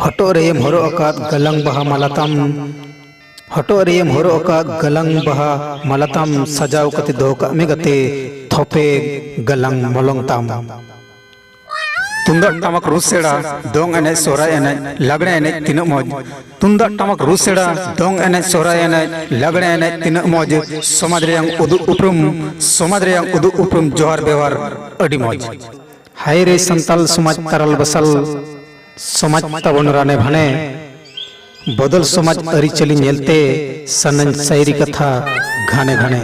हटो रेम हरो अकात गलंग बहा मलतम हटो रेम हरो अकात गलंग बहा मलतम सजाव कति दोका मेगते थोपे गलंग मलंग ताम तुंदक टमक रुसेड़ा दोंग एने सोराय एने लगड़े एने तिनक मौज तुंदक टमक रुसेड़ा दोंग एने सोराय एने लगड़े एने तिनक मौज समाज रेयंग उदु उपरुम जोहार बेवार अडी मौज हाय रे संताल समाज तरल बसल समाज तबन राने भने बदल समाज अरिचली नेलते सनन सैरी कथा घाने घाने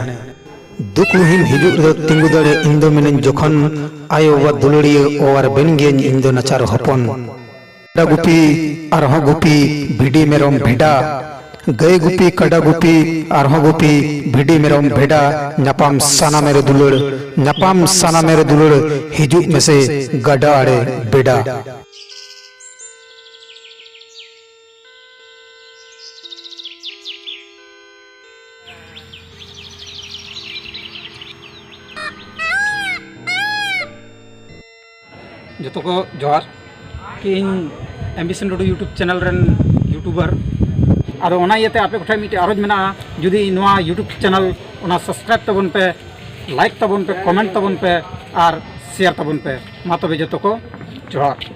दुख मुहिम हिजुग तिंगु दड़े इंदो मिनन जोखन आयो व दुलड़िए और बेनगेन इंदो नचार हपन कड़ा गुपी अरह गुपी भिडी मेरम भेड़ा गए गुपी कड़ा गुपी अरह गुपी भिडी मेरम भेड़ा नपाम साना मेरे दुलड़ हिजुग में से गड़ा आड़े बेड़ा जो को जोहार कि ambition road YouTube channel run YouTuber आरो ओना येते आपे कोठा मिटे आरोज मेना जुदी नोआ यूट्यूब चैनल ओना सब्सक्राइब तबन पे लाइक तबन पे कमेंट तबन पे और शेयर तबन पे मा तबे जतो को जोहार।